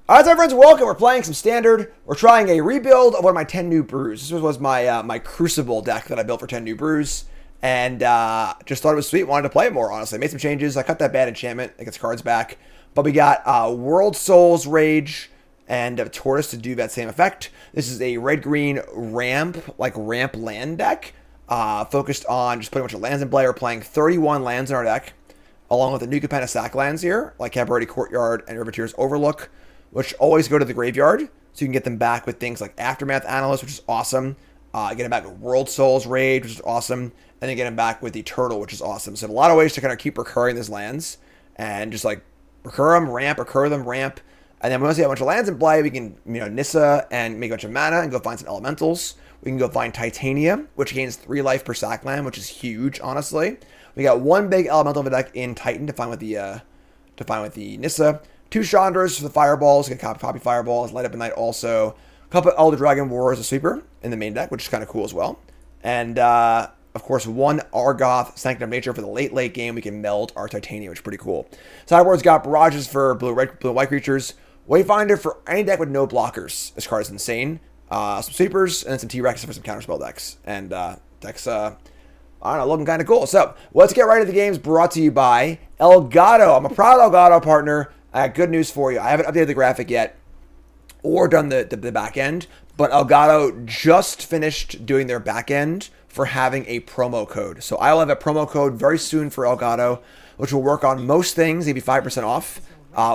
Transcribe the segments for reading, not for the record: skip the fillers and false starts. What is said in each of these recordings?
Alright, so friends, welcome. We're playing some Standard. We're trying a rebuild of one of my 10 new brews. This was my my Crucible deck that I built for 10 new brews. And just thought it was sweet. Wanted to play it more, honestly. Made some changes. I cut that bad enchantment. It gets cards back. But we got World Souls Rage and Tortoise to do that same effect. This is a red-green ramp land deck. Focused on just putting a bunch of lands in play. We're playing 31 lands in our deck. Along with the new Capenna sack lands here, like Cabaret Courtyard and Riveteer's Overlook, which always go to the graveyard, so you can get them back with things like Aftermath Analyst, which is awesome. Get them back with World Souls Rage, which is awesome. And then get them back with the Turtle, which is awesome. So a lot of ways to kind of keep recurring these lands. And just like recur them, ramp. And then once we have a bunch of lands in play, we can, Nissa and make a bunch of mana and go find some elementals. We can go find Titania, which gains 3 life per sack land, which is huge, honestly. We got one big elemental of a deck in Titan to find with the Nissa. 2 Chandras for the fireballs. You can copy fireballs. Light Up at Night also. A couple of Elder Dragon War as a sweeper in the main deck, which is kind of cool as well. And, of course, 1 Argoth Sanctum of Nature for the late game. We can meld our Titania, which is pretty cool. Sideboard's got Barrages for blue and white creatures. Wayfinder for any deck with no blockers. This card is insane. Some sweepers, and then some T-Rexes for some counterspell decks. And decks, I don't know, looking kind of cool. So, let's get right into the games brought to you by Elgato. I'm a proud Elgato partner. I got good news for you. I haven't updated the graphic yet or done the back end, but Elgato just finished doing their back end for having a promo code. So I will have a promo code very soon for Elgato, which will work on most things, maybe 5% off,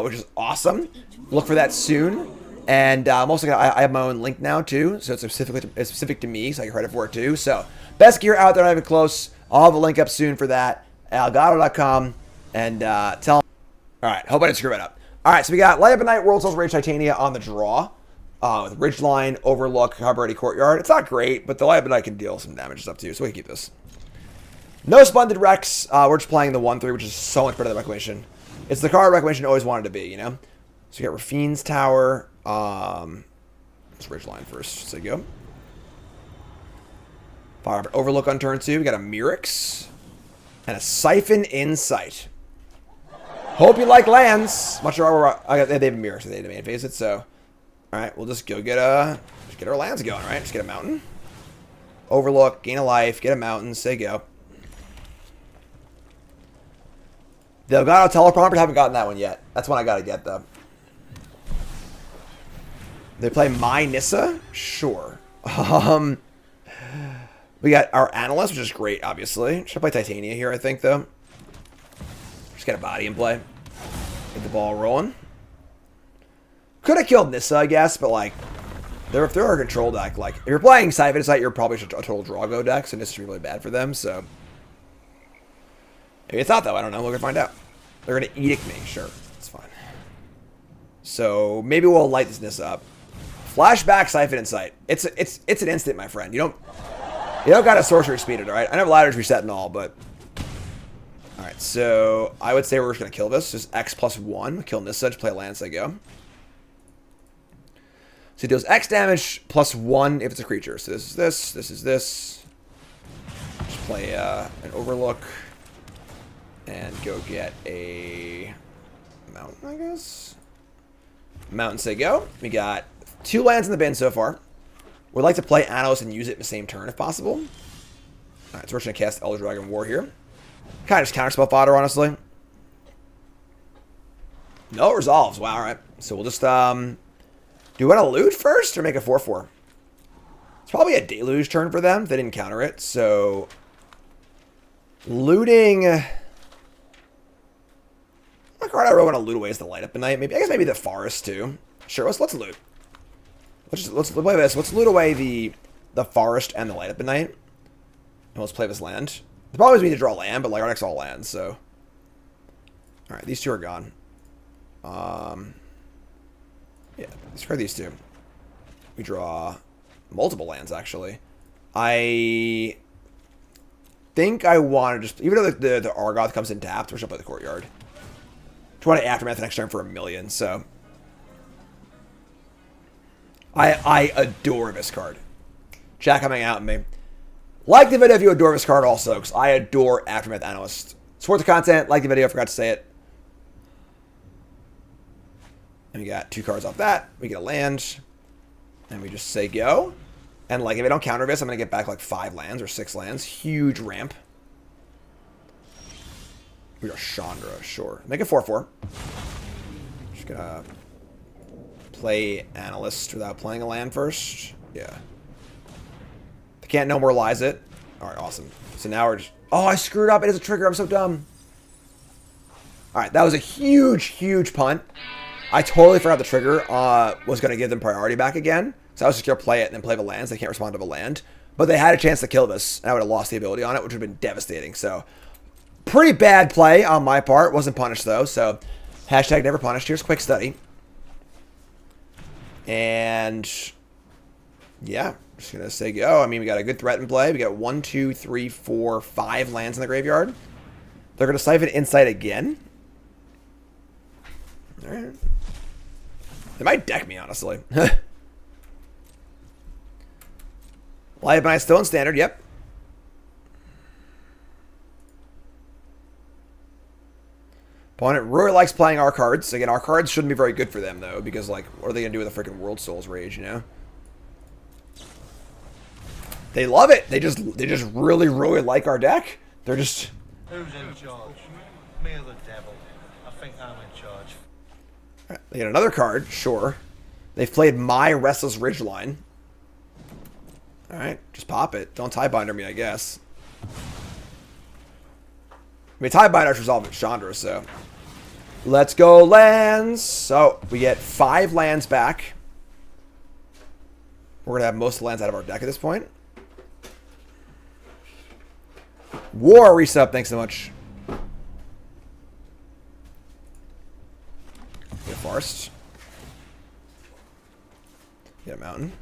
which is awesome. Look for that soon. And I'm also I have my own link now too, so it's specific to me, so I get credit for it too. So best gear out there, not even close. I'll have a link up soon for that. Elgato.com and tell them. All right, hope I didn't screw it up. All right, so we got Light Up at Night, World Souls Rage, Titania on the draw. With Ridgeline, Overlook, Cabaret Courtyard. It's not great, but the Light Up at Night can deal some damage and stuff too, so we can keep this. No Splendid Rex. We're just playing the 1/3, which is so much better than Reclamation. It's the card Reclamation always wanted to be, you know? So we got Rafine's Tower. Let's Ridgeline first. So you go. Fire up Overlook on turn 2. We got a Mirrex and a Siphon Insight. Hope you like lands. Much sure they have a Mirrex, so they main phase it. So, all right, we'll just go get our lands going. Right, just get a mountain. Overlook, gain a life, get a mountain. Say go. The Elgato Teleprompter, haven't gotten that one yet. That's one I gotta get though. They play my Nissa? Sure. We got our Analyst, which is great, obviously. Should I play Titania here, I think, though? Just get a body in play. Get the ball rolling. Could have killed Nissa, I guess, but, like, if they're a control deck, like, if you're playing Siphon Insight, you're probably a total Drago deck, so Nissa's really bad for them, so. Maybe it's not, though. I don't know. We're going to find out. They're going to Edict me. Sure. It's fine. So, maybe we'll light this Nissa up. Flashback Siphon Insight. It's an instant, my friend. You don't got a sorcery speed it, alright? I know ladder's reset and all, but alright, so I would say we're just gonna kill this. Just X +1. Kill Nissa, just play a land as I go. So it deals X damage +1 if it's a creature. So this is this. Just play an Overlook. And go get a mountain, I guess. Mountain say go. We got 2 lands in the bin so far. We'd like to play Analyst and use it in the same turn if possible. Alright, so we're just going to cast Elder Dragon War here. Kind of just counterspell fodder, honestly. No, it resolves. Wow, alright. So we'll just, do we want to loot first or make a 4/4? It's probably a deluge turn for them if they didn't counter it, so looting. What card I really want to loot away is the Light Up at Night. Maybe, I guess maybe the Forest too. Sure, let's loot. Let's play this. Let's loot away the Forest and the Light Up at Night. And let's play this land. The problem is we need to draw land, but like our deck's all lands, so. Alright, these 2 are gone. Yeah, discard these 2. We draw multiple lands, actually. I think I want to just, even though the Argoth comes in tapped, we're just going to play the Courtyard. Just want to Aftermath the next turn for 1,000,000, so. I adore this card. Chat coming out at me. Like the video if you adore this card also, because I adore Aftermath Analyst. Support the content, like the video, I forgot to say it. And we got 2 cards off that. We get a land. And we just say go. And like if I don't counter this, I'm going to get back like 5 lands or 6 lands. Huge ramp. We got Chandra, sure. Make it 4/4. Just gonna play Analyst without playing a land first. Yeah. They can't no more lies it. Alright, awesome. So now we're just... Oh, I screwed up. It is a trigger. I'm so dumb. Alright, that was a huge, huge punt. I totally forgot the trigger was going to give them priority back again. So I was just going to play it and then play the lands. They can't respond to the land. But they had a chance to kill this. And I would have lost the ability on it, which would have been devastating. So, pretty bad play on my part. Wasn't punished, though. So, hashtag never punished. Here's quick study. And, yeah. Just going to say go. I mean, we got a good threat in play. We got 1, 2, 3, 4, 5 lands in the graveyard. They're going to Siphon Insight again. Alright. They might deck me, honestly. Light Knight still in standard, yep. Opponent really likes playing our cards. Again, our cards shouldn't be very good for them, though, because, like, what are they going to do with a freaking World Souls Rage, you know? They love it. They just really, really like our deck. They're just... Who's in charge? Me or the devil? I think I'm in charge. Right, they get another card, sure. They've played my Restless Ridgeline. Alright, just pop it. Don't tie binder me, I guess. I mean, tie binders resolve with Chandra, so. Let's go lands. So, we get 5 lands back. We're going to have most of the lands out of our deck at this point. War reset, thanks so much. Get a forest. Get a mountain.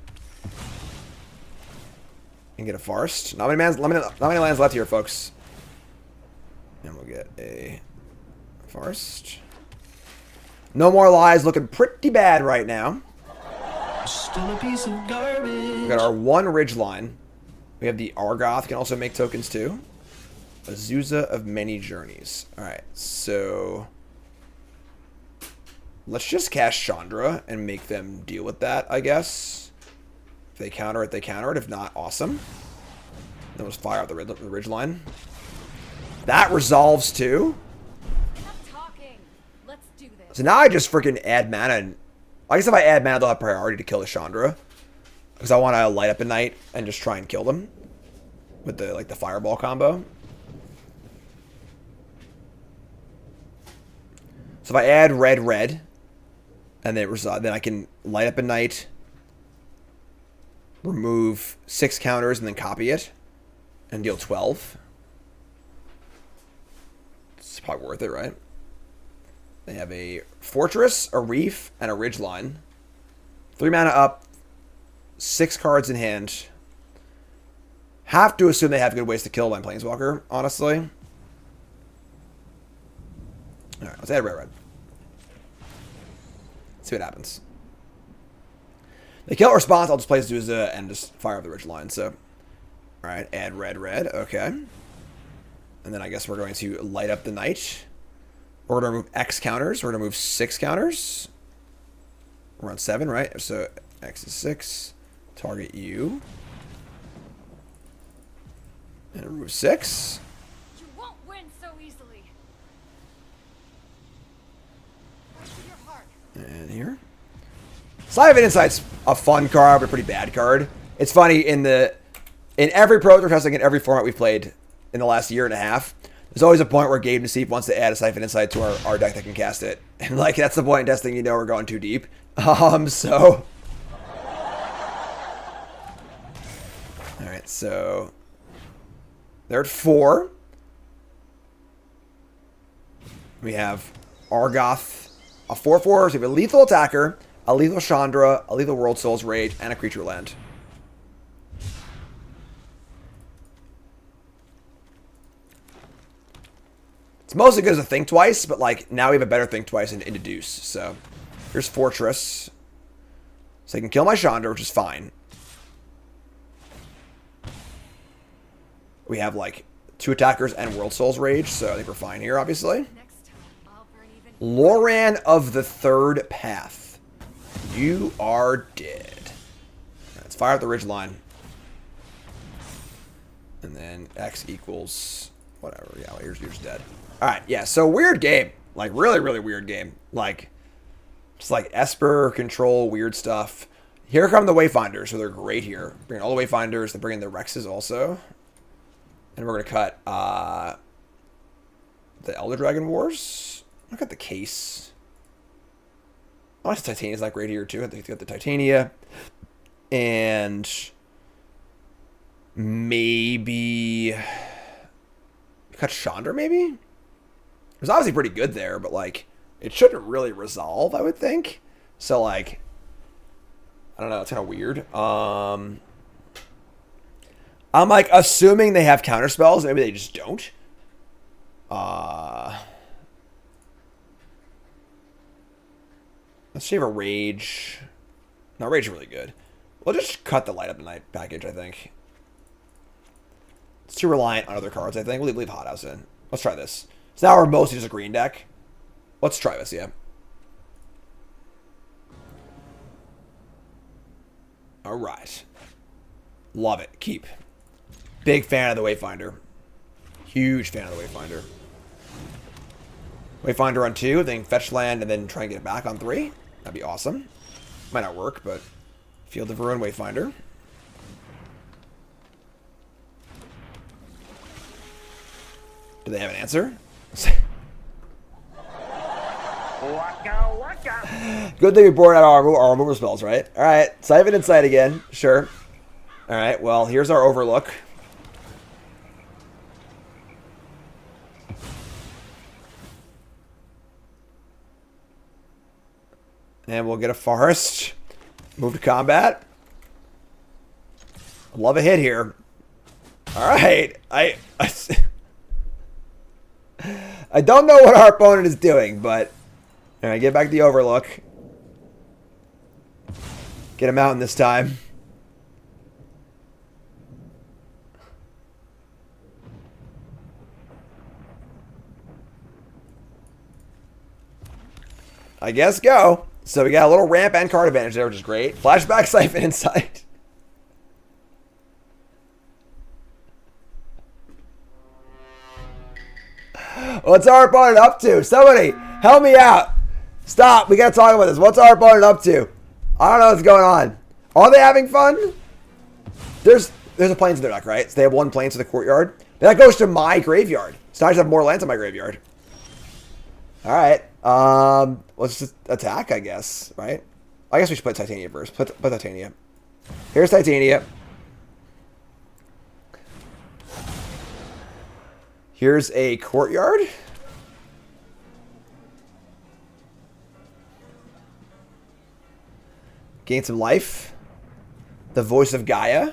And get a forest. Not many lands left here, folks. And we'll get a forest. No more lies. Looking pretty bad right now. Still a piece of garbage. We got our 1 Ridgeline. We have the Argoth. Can also make tokens too. Azusa of Many Journeys. Alright, so... let's just cast Chandra and make them deal with that, I guess. If they counter it, they counter it. If not, awesome. Then we'll fire out the Ridgeline. That resolves too. Enough talking. Let's do this. So now I just freaking add mana. And I guess if I add mana, they'll have priority to kill the Chandra. Because I want to light up a night and just try and kill them. With the, like, the fireball combo. So if I add red, red, and then I can light up a night, remove 6 counters, and then copy it, and deal 12. It's probably worth it, right? They have a Fortress, a Reef, and a Ridgeline. 3 mana up, 6 cards in hand. Have to assume they have good ways to kill my Planeswalker, honestly. Alright, let's add red, red. See what happens. They kill response, I'll just play Zuza and just fire up the Ridgeline. So, alright, add red, red. Okay. And then I guess we're going to light up the night. We're going to remove X counters. We're going to move 6 counters. We're on 7, right? So, X is 6. Target you. And remove 6. You won't win so easily. Your heart. And here. Siphon Insight's a fun card, but a pretty bad card. It's funny, in every Pro Tour testing, in every format we've played in the last year and a half, there's always a point where Gabe Nassif wants to add a Siphon Insight to our deck that can cast it. And, like, that's the point in testing, you know we're going too deep. So... alright, so... they're at 4. We have Argoth, a 4/4. So we have a lethal attacker, a lethal Chandra, a lethal World Souls Rage, and a creature land. It's mostly good as a Think Twice, but like now we have a better Think Twice in Deduce. So here's Fortress. So I can kill my Chandra, which is fine. We have like 2 attackers and World Souls Rage, so I think we're fine here, obviously. Next time, I'll burn even. Loran of the Third Path. You are dead. Let's fire up the ridge line. And then X equals whatever. Yeah, well, yours dead. All right, yeah. So weird game, like really, really weird game. Like just like Esper control weird stuff. Here come the Wayfinders, so they're great here. Bring all the Wayfinders. They bring in the Rexes also, and we're gonna cut the Elder Dragon Wars. Look at the case. Oh, Titania's like right here too. I think got the Titania, and maybe cut Chandra. Maybe it was obviously pretty good there, but like it shouldn't really resolve, I would think. So like, I don't know. It's kind of weird. I'm like assuming they have counter spells. Maybe they just don't. Let's shave a Rage. No, Rage is really good. We'll just cut the Light Up the Night package, I think. It's too reliant on other cards, I think. We'll leave Hothouse in. Let's try this. So now we're mostly just a green deck. Let's try this, yeah. Alright. Love it. Keep. Big fan of the Wayfinder. Huge fan of the Wayfinder. Wayfinder on 2, then fetch land, and then try and get it back on 3. That'd be awesome. Might not work, but Field of Ruin, Wayfinder. Do they have an answer? Good thing we brought out our removal spells, right? Alright, Siphon Insight again. Sure. Alright, well, here's our Overlook. And we'll get a Forest. Move to combat. Love a hit here. Alright. I don't know what our opponent is doing, but alright, get back the Overlook. Get him out in this time. I guess go. So we got a little ramp and card advantage there, which is great. Flashback, Siphon Insight. What's our opponent up to? Somebody, help me out. Stop. We got to talk about this. What's our opponent up to? I don't know what's going on. Are they having fun? There's a Plains in their deck, right? So they have one Plains to the courtyard. That goes to my graveyard. So I just have more lands in my graveyard. All right. Let's just attack, I guess, right? I guess we should put Titania first. Put Titania. Here's Titania. Here's a courtyard. Gain some life. The Voice of Gaia.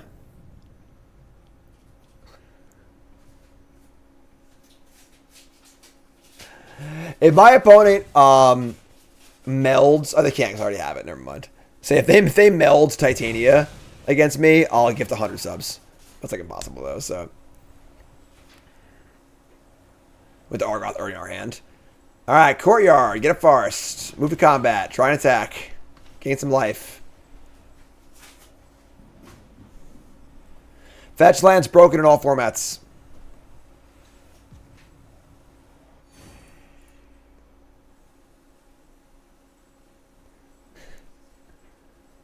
If my opponent melds, oh, they can't because I already have it. Never mind. Say if they meld Titania against me, I'll gift 100 subs. That's like impossible though. So with the Argoth already in our hand. All right, courtyard. Get a forest. Move to combat. Try and attack. Gain some life. Fetch land's broken in all formats.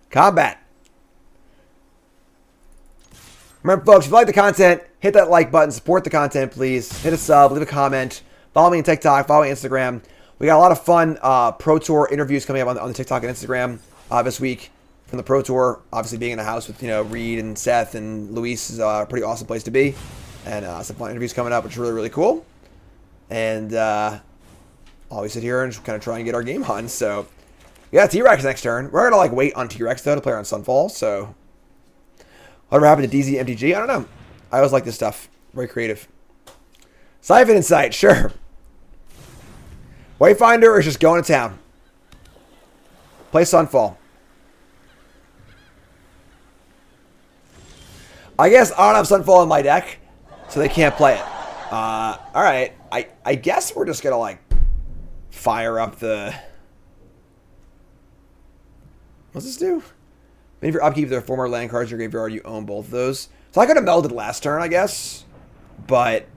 Combat. Remember, folks, if you like the content, hit that like button. Support the content, please. Hit a sub. Leave a comment. Follow me on TikTok. Follow me on Instagram. We got a lot of fun Pro Tour interviews coming up on the TikTok and Instagram this week from the Pro Tour. Obviously, being in the house with Reed and Seth and Luis is a pretty awesome place to be. And some fun interviews coming up, which is really, really cool. And I'll sit here and just kind of try and get our game on. So, yeah, T-Rex next turn. We're going to like wait on T-Rex, though, to play on Sunfall. So, whatever happened to DZ MTG? I don't know. I always like this stuff. Very creative. Siphon Insight, sure. Wayfinder is just going to town. Play Sunfall. I guess I don't have Sunfall in my deck, so they can't play it. Alright. I guess we're just going to, like, fire up the... What's this do? Maybe for upkeep, there are 4 more land cards in your graveyard. You own both of those. So I could have melded last turn, I guess. But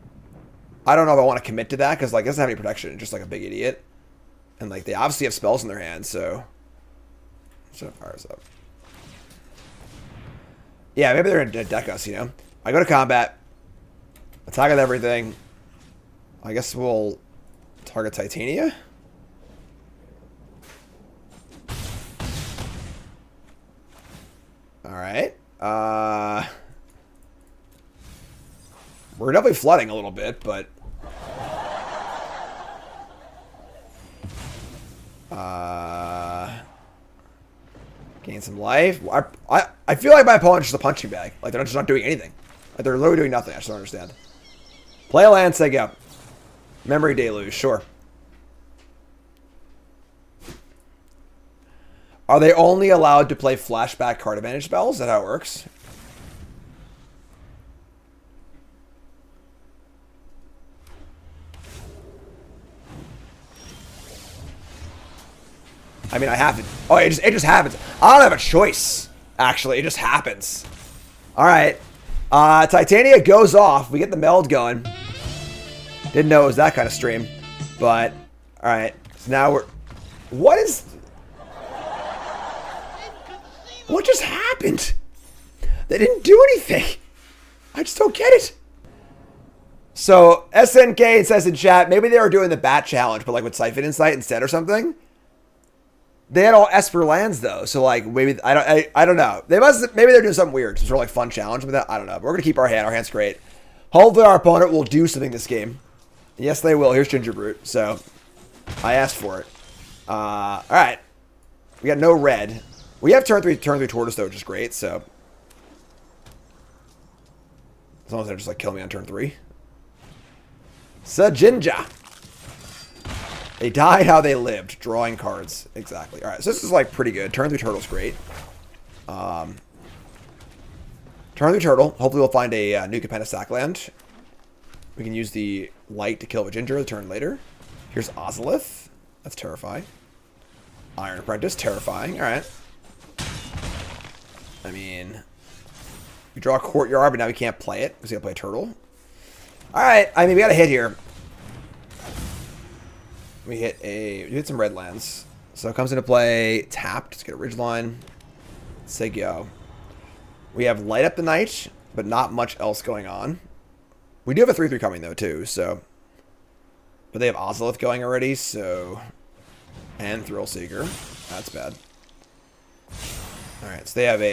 I don't know if I want to commit to that because like it doesn't have any protection. It's just like a big idiot. And like they obviously have spells in their hands, so should have fires up. Yeah, maybe they're gonna deck us, you know. I go to combat, attack with everything. I guess we'll target Titania. Alright. We're definitely flooding a little bit, but gain some life. I feel like my opponent's just a punching bag. Like they're just not doing anything. Like they're literally doing nothing. I just don't understand. Play a land, say go. Memory Deluge, sure. Are they only allowed to play flashback card advantage spells? Is that how it works? I mean, I have to. Oh, it just happens. I don't have a choice. Actually, it just happens. All right. Titania goes off. We get the meld going. Didn't know it was that kind of stream, but all right. So now we're. What is? What just happened? They didn't do anything. I just don't get it. So SNK says in chat, maybe they were doing the bat challenge, but like with Siphon Insight instead or something. They had all Esper lands though, so like maybe I don't know. They must maybe they're doing something weird, some sort of like fun challenge with that. I don't know. But we're gonna keep our hand. Our hand's great. Hopefully our opponent will do something this game. Yes, they will. Here's Ginger Brute. So I asked for it. All right. We got no red. We have turn three Tortoise though, which is great. So as long as they just like kill me on turn 3. Sajinja. They died how they lived. Drawing cards. Exactly. All right. So this is like pretty good. Turn 3 Turtle's great. Turn 3 Turtle. Hopefully we'll find a new Capenna sack land. We can use the light to kill a Ginger the turn later. Here's Ozolith. That's terrifying. Iron Apprentice. Terrifying. All right. I mean, we draw a Courtyard, but now we can't play it because we got to play a Turtle. All right. I mean, we got a hit here. We hit some red lands. So it comes into play tapped. Let's get a Ridgeline. Say go. We have Light Up the Night, but not much else going on. We do have a 3/3 coming though too, so. But they have Ozolith going already, so. And Thrill Seeker. That's bad. Alright, so they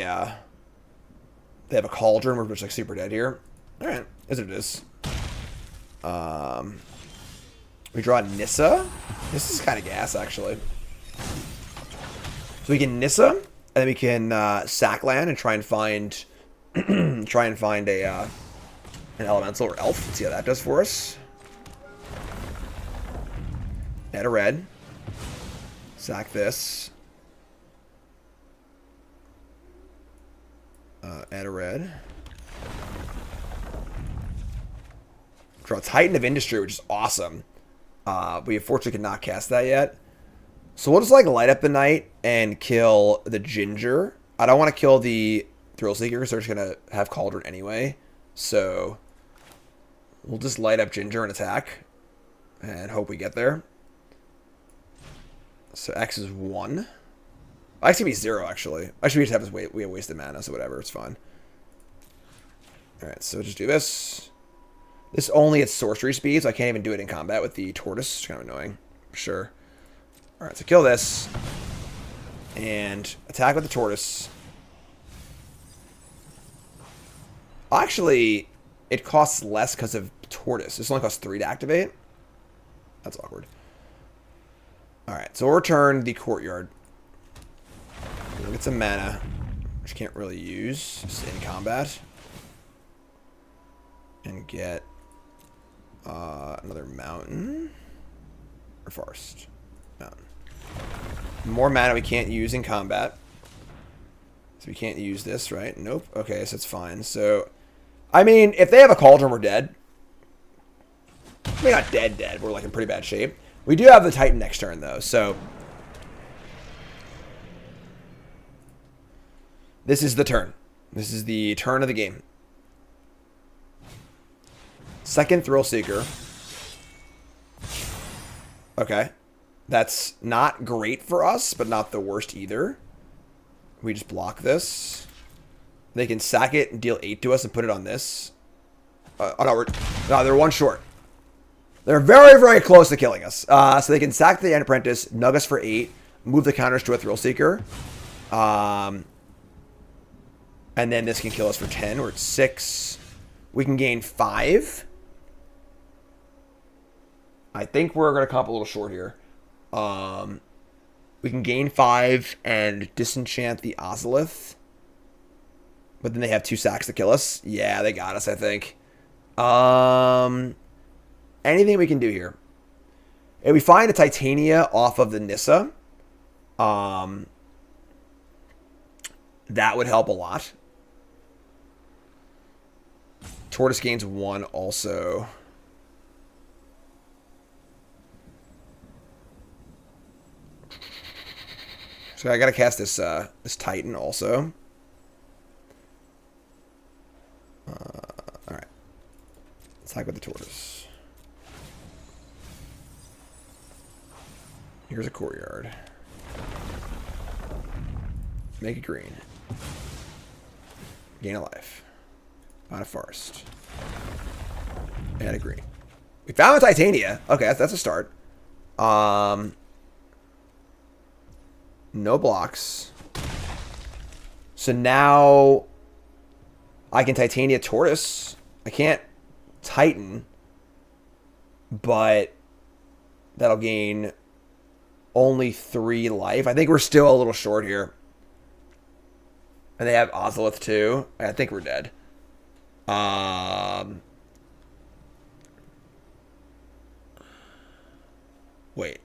have a Cauldron, we're just like super dead here. Alright, is what it is. We draw Nissa. This is kind of gas, actually. So we can Nissa, and then we can sack land and try and find an elemental or elf. Let's see how that does for us. Add a red. Sack this. Add a red. Draw Titan of Industry, which is awesome. We unfortunately cannot cast that yet. So we'll just like light up the night and kill the Ginger. I don't want to kill the Thrill Seeker because they're just going to have Cauldron anyway. So we'll just light up Ginger and attack and hope we get there. So X is 1. X can be 0 actually. Actually, we just have we have wasted mana, so whatever, it's fine. Alright, so just do this. This only at sorcery speed, so I can't even do it in combat with the Tortoise. It's kind of annoying. Sure. Alright, so kill this. And attack with the Tortoise. Actually, it costs less because of Tortoise. This only costs 3 to activate. That's awkward. Alright, so we'll return the Courtyard. We'll get some mana, which can't really use just in combat. And get another mountain or forest. Mountain. More mana we can't use in combat. So we can't use this, right? Nope. Okay, so it's fine. So, I mean, if they have a Cauldron, we're dead. I mean, not dead. We're like in pretty bad shape. We do have the Titan next turn, though, so. This is the turn. This is the turn of the game. Second Thrill Seeker. Okay. That's not great for us, but not the worst either. We just block this. They can sack it and deal 8 to us and put it on this. Oh, no, they're 1 short. They're very, very close to killing us. So they can sack the End Apprentice, nug us for 8, move the counters to a Thrill Seeker. And then this can kill us for 10. We're at 6. We can gain 5. I think we're going to come up a little short here. We can gain 5 and disenchant the Ozolith. But then they have 2 sacks to kill us. Yeah, they got us, I think. Anything we can do here. If we find a Titania off of the Nissa, that would help a lot. Tortoise gains 1 also. So I gotta cast this this Titan also. Alright. Let's attack with the Tortoise. Here's a Courtyard. Make it green. Gain a life. Find a forest. Add a green. We found a Titania. Okay, that's a start. No blocks. So now I can Titania Tortoise. I can't Titan, but that'll gain only 3 life. I think we're still a little short here. And they have Ozolith too. I think we're dead. Wait.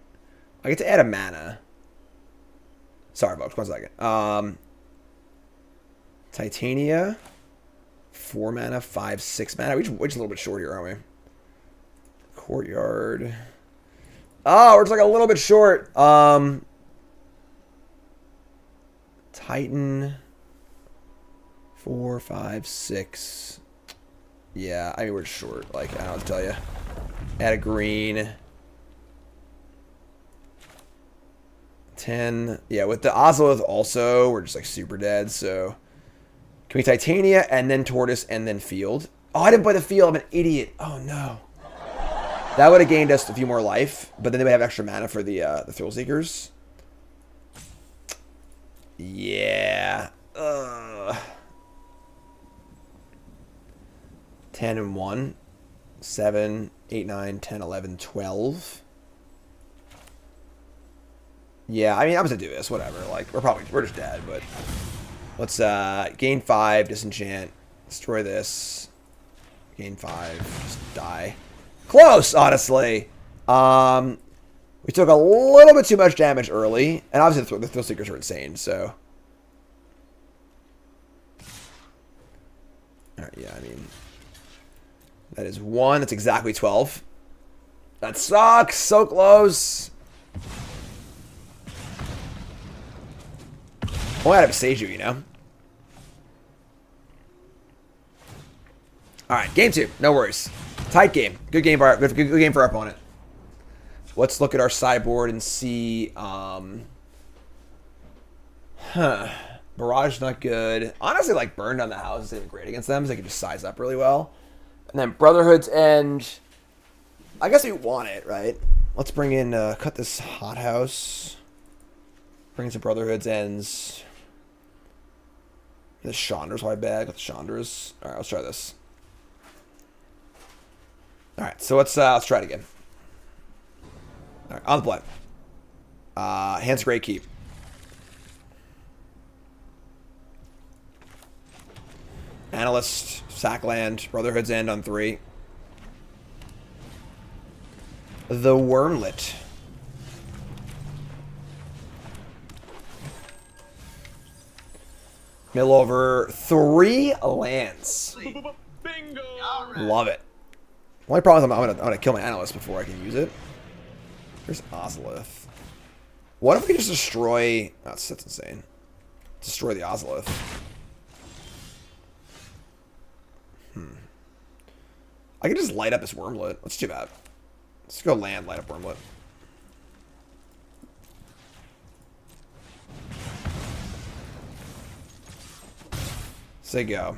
I get to add a mana. Sorry, folks. 1 second. Titania. 4 mana, 5, 6 mana. We're just a little bit short here, aren't we? Courtyard. Oh, we're just like a little bit short. Titan. 4, 5, 6. Yeah, I mean, we're just short. Like, I don't know what to tell you. Add a green. 10. Yeah, with the Ozolith also, we're just like super dead, so... Can we Titania, and then Tortoise, and then Field? Oh, I didn't play the Field. I'm an idiot. Oh, no. That would have gained us a few more life, but then they would have extra mana for the Thrill Seekers. Yeah. 10 and 1. 7, 8, 9, 10, 11, 12. Yeah, I mean, I'm just gonna do this. Whatever. Like, we're just dead, but... Let's gain 5, disenchant, destroy this, gain 5, just die. Close, honestly. We took a little bit too much damage early, and obviously the Thrill Seekers are insane, so. Alright, yeah, I mean, that is 1, that's exactly 12. That sucks, so close. Only out of Seiju, you know? Alright, game 2. No worries. Tight game. Good game for good game for our opponent. Let's look at our sideboard and see... Barrage not good. Honestly, like, Burn Down the House isn't great against them, so they can just size up really well. And then Brotherhood's End. I guess we want it, right? Let's bring in... cut this hothouse. Bring some Brotherhood's Ends. This Chandra's my bag with the Chandra's. Alright, let's try this. Alright, so let's try it again. Alright, on the play. Hands Great Keep. Analyst, Sackland, Brotherhood's End on 3. The Wormlet. Mill over 3 lands. Bingo! Love it. Only problem is I'm gonna kill my analyst before I can use it. Here's Ozolith. What if we just destroy... Oh, that's insane. Destroy the Ozolith. I can just light up this Wormlet. Let's do that. Let's go land, light up Wormlet. Say go.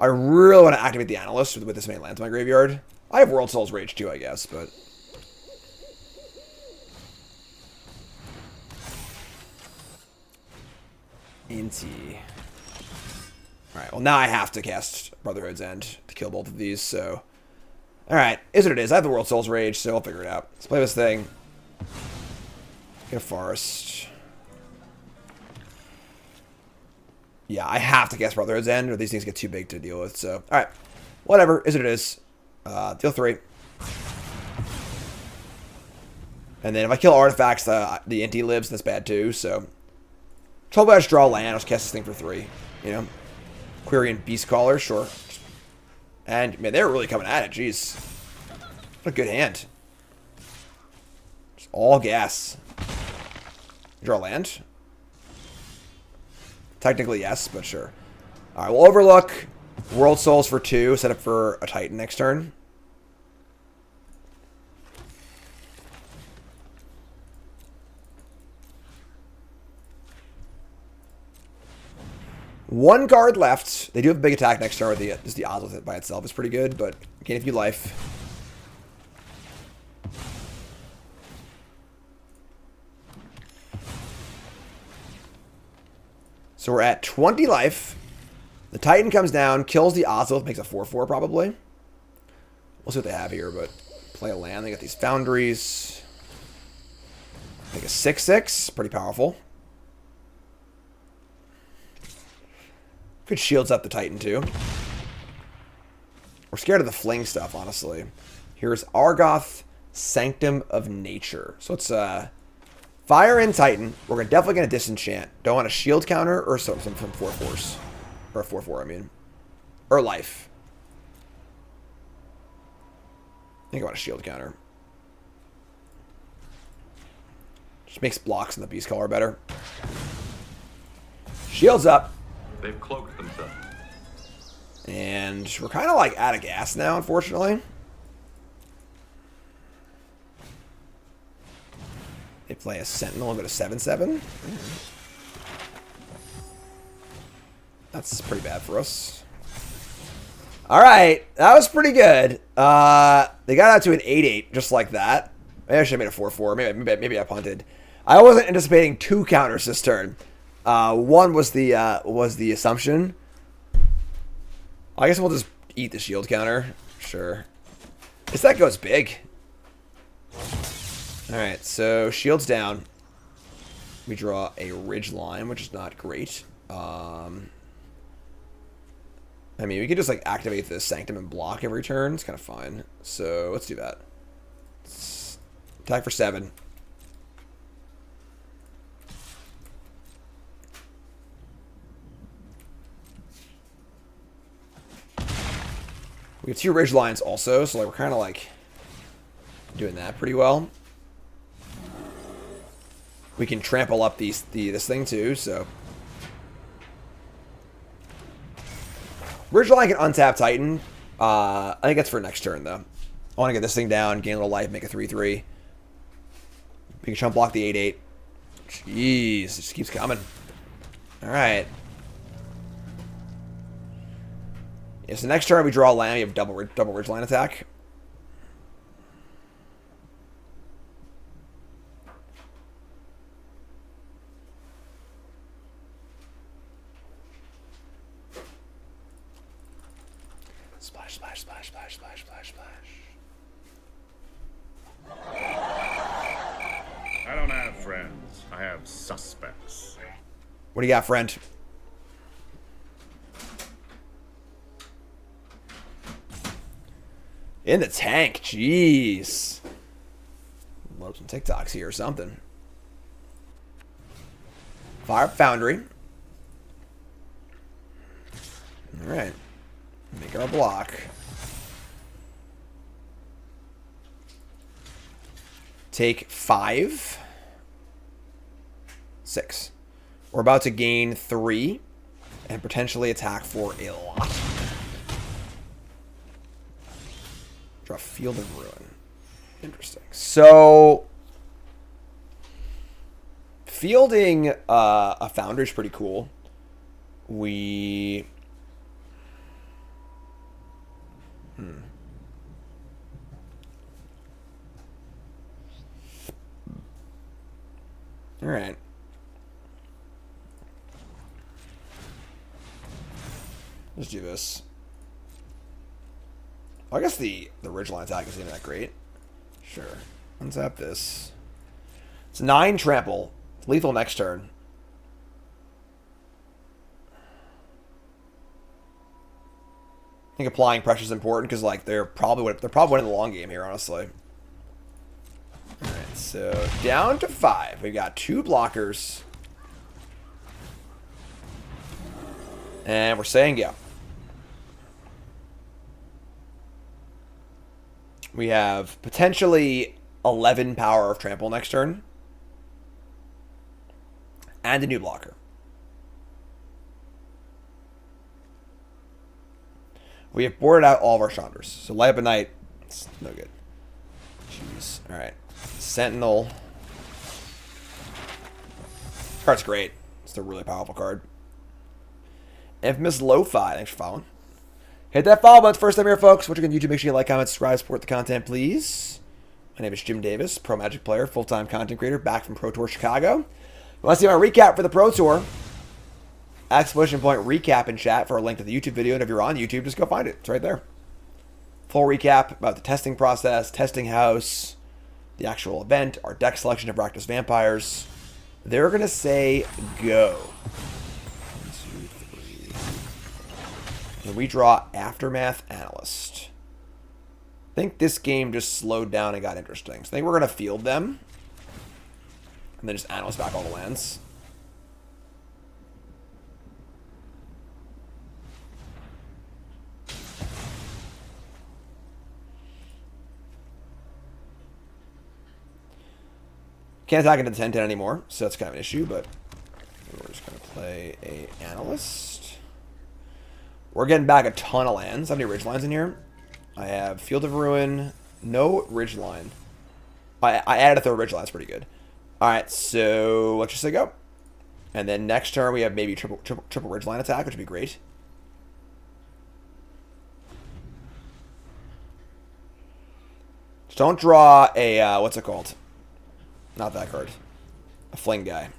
I really want to activate the Analyst with this many lands in my graveyard. I have World Soul's Rage too, I guess, but... Inty. Alright, well now I have to cast Brotherhood's End to kill both of these, so... Alright, is what it is. I have the World Soul's Rage, so I'll figure it out. Let's play this thing. Get a Forest. Yeah, I have to cast Brotherhood's End, or these things get too big to deal with, so... Alright, whatever, is what it is. Deal 3. And then if I kill artifacts, the Inty lives, and that's bad too, so... 12 I just draw land, I'll just cast this thing for 3, you know? Quirion Beastcaller, sure. And, man, they're really coming at it, jeez. What a good hand. Just all gas. Draw land? Technically, yes, but sure. Alright, we'll Overlook. World Souls for 2, set up for a Titan next turn. One card left. They do have a big attack next turn. Just the odds with it by itself is pretty good, but gain a few life. So we're at 20 life. The Titan comes down, kills the Ozoth, makes a 4/4 probably. We'll see what they have here, but play a land. They got these Foundries. Make a 6/6, pretty powerful. Good shields up the Titan too. We're scared of the fling stuff, honestly. Here's Argoth, Sanctum of Nature. So it's fire in Titan. We're definitely going to disenchant. Don't want a shield counter or something from 4/4s. Or a 4/4, I mean. Or life. I think I want a shield counter. Just makes blocks in the Beast Color better. Shields up. They've cloaked themselves. And we're kind of like out of gas now, unfortunately. They play a Sentinel and go to 7/7. That's pretty bad for us. Alright, that was pretty good. They got out to an 8/8 just like that. Maybe I should have made a 4/4. Maybe I punted. I wasn't anticipating 2 counters this turn. One was the assumption. I guess we'll just eat the shield counter. Sure. This deck goes big. Alright, so shields down. We draw a ridge line, which is not great. I mean, we could just like activate the Sanctum and block every turn. It's kind of fine. So let's do that. Let's attack for 7. We have 2 ridge lines also, so like we're kind of like doing that pretty well. We can trample up this thing too, so ridge line can untap Titan. I think that's for next turn though. I want to get this thing down, gain a little life, make a 3/3. We can chump block the 8/8. Jeez, it just keeps coming. All right. Yeah, so next turn we draw a land. We have double ridgeline attack. Splash, splash, splash, splash, splash, splash, splash. I don't have friends. I have suspects. What do you got, friend? In the tank, jeez. Load some TikToks here or something. Fire up Foundry. Alright. Make our block. Take 5. 6. We're about to gain 3. and potentially attack for a lot. Draw Field of Ruin. Interesting. So, fielding a Founder is pretty cool. All right. Let's do this. Well, I guess the ridgeline attack isn't that great. Sure. Untap this. It's 9 trample. Lethal next turn. I think applying pressure is important because like they're probably winning the long game here, honestly. All right, so down to 5. We've got 2 blockers, and we're saying go. We have potentially 11 power of trample next turn, and a new blocker. We have boarded out all of our Chandras. So Light Up at Night, it's no good. Jeez. Alright. Sentinel. This card's great. It's a really powerful card. Infamous Lo-Fi. Thanks for following. Hit that follow button. First time here, folks. Watching on YouTube, make sure you like, comment, subscribe, support the content, please. My name is Jim Davis, Pro Magic player, full-time content creator, back from Pro Tour Chicago. You want to see my recap for the Pro Tour? Exclamation point recap in chat for a link to the YouTube video, and if you're on YouTube, just go find it. It's right there. Full recap about the testing process, testing house, the actual event, our deck selection of Rakdos Vampires. They're going to say go. 1, 2, 3. And we draw Aftermath Analyst. I think this game just slowed down and got interesting. So I think we're going to field them. And then just Analyst back all the lands. Can't attack into the 10-10 anymore, so that's kind of an issue, but we're just going to play a Analyst. We're getting back a ton of lands. How many Ridgelines in here? I have Field of Ruin, no Ridgeline. I added a third Ridgeline, that's pretty good. Alright, so let's just say go. And then next turn we have maybe triple Ridgeline attack, which would be great. Just don't draw a, what's it called? Not that card. A Fling guy.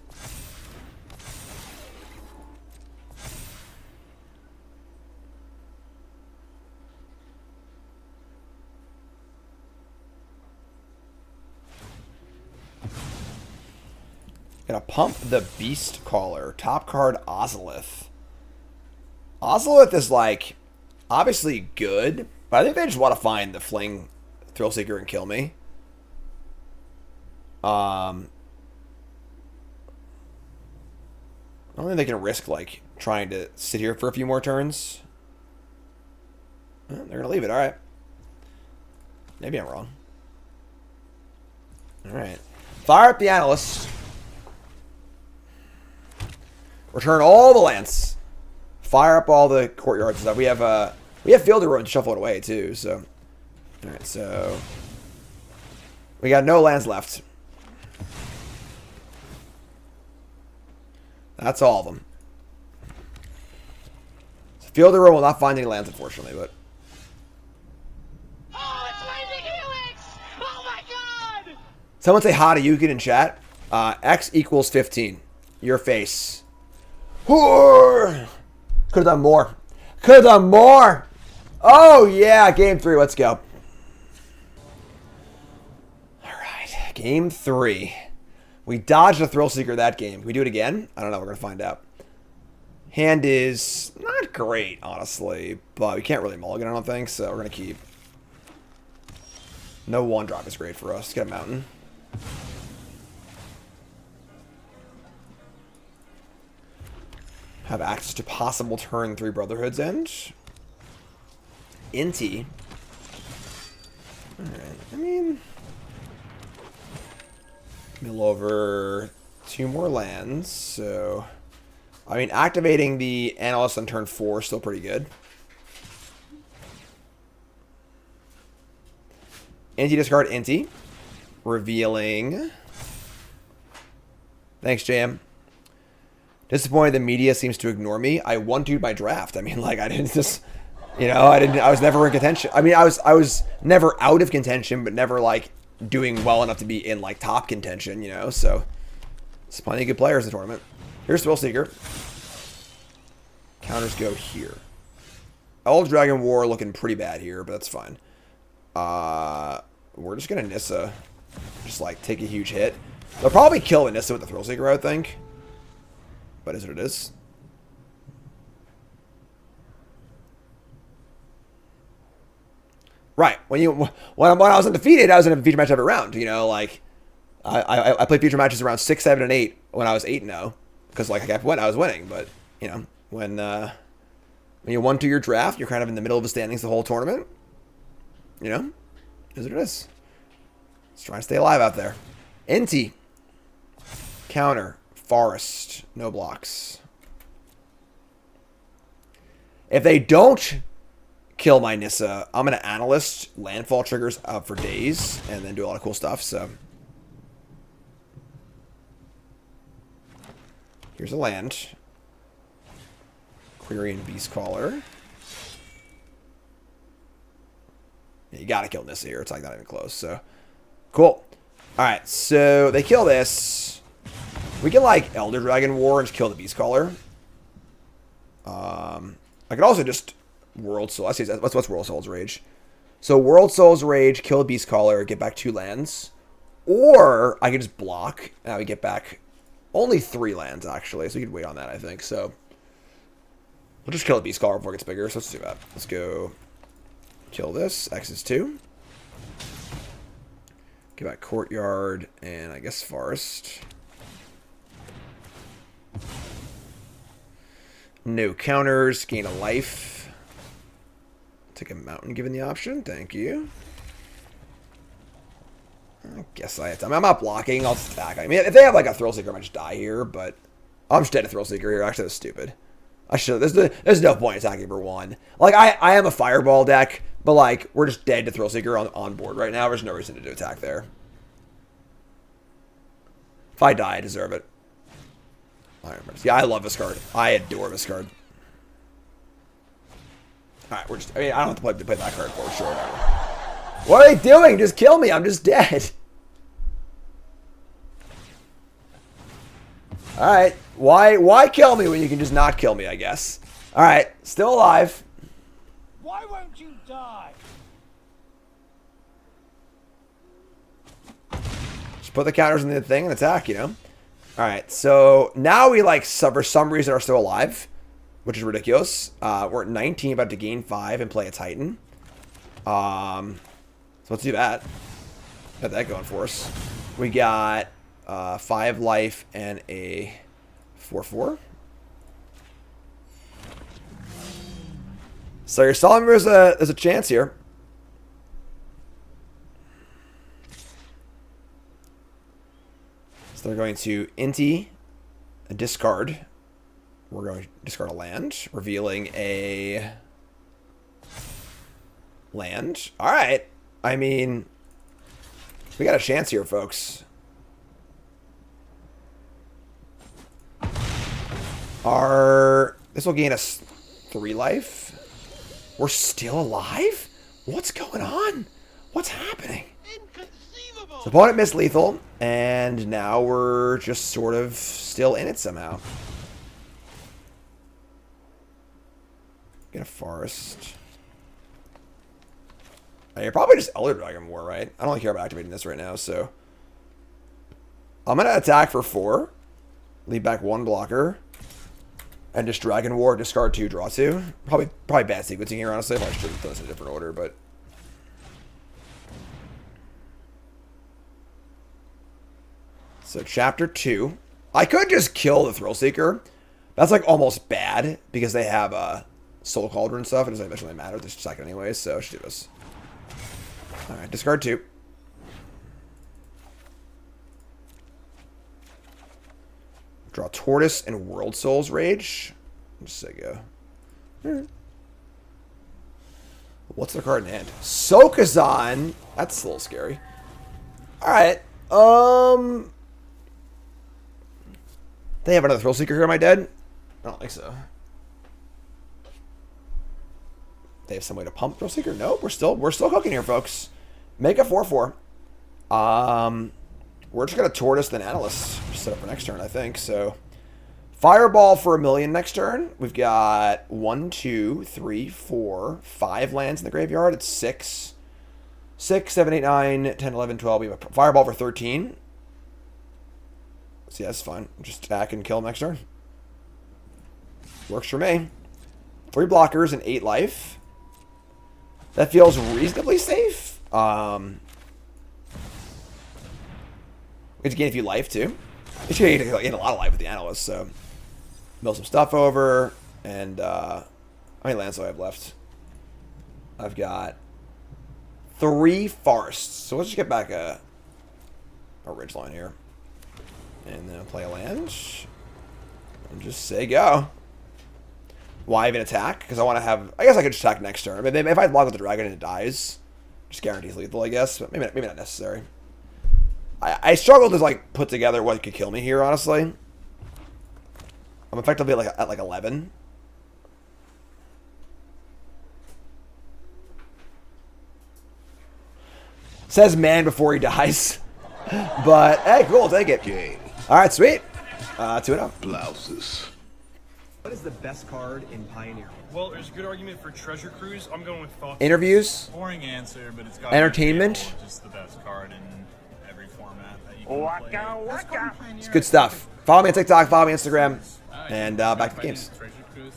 Gonna pump the Beast Caller. Top card, Ozolith. Ozolith is like obviously good, but I think they just want to find the Fling Thrillseeker and kill me. I don't think they can risk like trying to sit here for a few more turns. They're gonna leave it. All right. Maybe I'm wrong. All right. Fire up the Analyst. Return all the lands. Fire up all the courtyards and stuff. We have Field of Ruin to shuffle it away too. So, all right. So we got no lands left. That's all of them. Field of Ruin will not find any lands, unfortunately, but. Oh, it's Lightning Helix! Oh my god! Someone say hi to Yukin in chat. X equals 15. Your face. Could have done more. Could have done more. Oh, yeah. Game 3. Let's go. All right. Game 3. We dodged a Thrillseeker that game. Can we do it again? I don't know. We're going to find out. Hand is not great, honestly. But we can't really mulligan, I don't think. So we're going to keep. No 1-drop is great for us. Let's get a mountain. Have access to possible turn 3 Brotherhood's End. Inti. Alright, I mean. Mill over 2 more lands, so. I mean, activating the Analyst on turn 4 is still pretty good. Inti discard Inti. Revealing. Thanks, JM. Disappointed the media seems to ignore me. I 1-2'd my draft. I mean, like, I didn't just... You know, I was never in contention. I mean, I was never out of contention, but never, like, doing well enough to be in, like, top contention, you know? So, there's plenty of good players in the tournament. Here's Thrill Seeker. Counters go here. Old Dragon War looking pretty bad here, but that's fine. We're just going to Nissa. Just, like, take a huge hit. They'll probably kill Nissa with the Thrill Seeker, I would think. But is what it is. Right. When I was undefeated, I was in a feature match every round. You know, like I played feature matches around 6, 7, and 8 when I was 8-0 because like I kept winning, I was winning. But you know, when you 1-2 your draft, you're kind of in the middle of the standings the whole tournament. You know, is what it is. Let's try and stay alive out there. Inti. Counter. Forest. No blocks. If they don't kill my Nissa, I'm going to Analyst landfall triggers up for days and then do a lot of cool stuff. So here's a land. Quirion Beastcaller. Yeah, you got to kill Nissa here. It's like not even close. So cool. All right. So they kill this. We can like Elder Dragon War and just kill the Beastcaller. I could also just World Soul. Let's see, what's World Soul's Rage? So World Soul's Rage, kill the Beastcaller, get back 2 lands. Or I could just block, and we get back only 3 lands, actually. So we could wait on that, I think. So we'll just kill the Beastcaller before it gets bigger. So let's do that. Let's go kill this. X is 2. Get back Courtyard, and I guess Forest. No counters, gain a life. Take a mountain given the option. Thank you. I guess I have to. I mean, I'm not blocking. I'll just attack. I mean, if they have like a Thrill Seeker, I might just die here, but I'm just dead to Thrill Seeker here. Actually, that's stupid. I should. There's no point attacking for 1. Like, I am a Fireball deck, but like, we're just dead to Thrill Seeker on board right now. There's no reason to do attack there. If I die, I deserve it. Yeah, I love this card. I adore this card. Alright, we're just... I mean, I don't have to play that card for sure. Whatever. What are they doing? Just kill me. I'm just dead. Alright. Why kill me when you can just not kill me, I guess? Alright. Still alive. Why won't you die? Just put the counters in the thing and attack, you know? Alright, so now we, like, for some reason are still alive, which is ridiculous. We're at 19, about to gain 5 and play a Titan. So let's do that. Got that going for us. We got 5 life and a 4/4. So you're telling me there's a chance here. They're going to Inti, a discard. We're going to discard a land, revealing a land. All right. I mean, we got a chance here, folks. This will gain us 3 life. We're still alive? What's going on? What's happening? The opponent missed lethal, and now we're just sort of still in it somehow. Get a Forest. You're probably just Elder Dragon War, right? I don't really care about activating this right now, so... I'm going to attack for 4. Leave back 1 blocker. And just Dragon War, discard 2, draw 2. Probably bad sequencing here, honestly. I should have done this in a different order, but... So chapter 2. I could just kill the Thrill Seeker. That's like almost bad because they have Soul Cauldron stuff. It doesn't eventually matter. They're second anyways, so I should do this. Alright, discard 2. Draw Tortoise and World Souls Rage. Just say go. What's their card in hand? Sokazan. That's a little scary. Alright. They have another Thrill Seeker here, am I dead? I don't think so. They have some way to pump Thrill Seeker? Nope, we're still cooking here, folks. Make a 4/4. We're just gonna Tortoise then Analyst set up for next turn, I think. So Fireball for 1 million next turn. We've got 1, 2, 3, 4, 5 lands in the graveyard. It's 6. 6, 7, 8, 9, 10, 11, 12. We have a Fireball for 13. So yeah, that's fine. Just attack and kill him next turn. Works for me. 3 blockers and 8 life. That feels reasonably safe. We have to gain a few life too. It's going to gain a lot of life with the Analyst, so mill some stuff over. And how many lands do I have left? I've got 3 forests. So let's just get back a ridgeline here. And then play a land. And just say go. Why even attack? Because I want to have... I guess I could just attack next turn. I mean, if I block with the dragon and it dies, just guarantees lethal, I guess. But maybe not necessary. I struggle to like put together what could kill me here, honestly. I'm effectively at like 11. Says man before he dies. But, hey, cool, take it. Game. Alright, sweet. 2-0. Blouses. What is the best card in Pioneer? Well, there's a good argument for Treasure Cruise. I'm going with Thought. Interviews. Boring answer, but it's got Entertainment. Just the best card in every format that you can play. It's good stuff. Follow me on TikTok, follow me on Instagram, and back to the games. Treasure Cruise.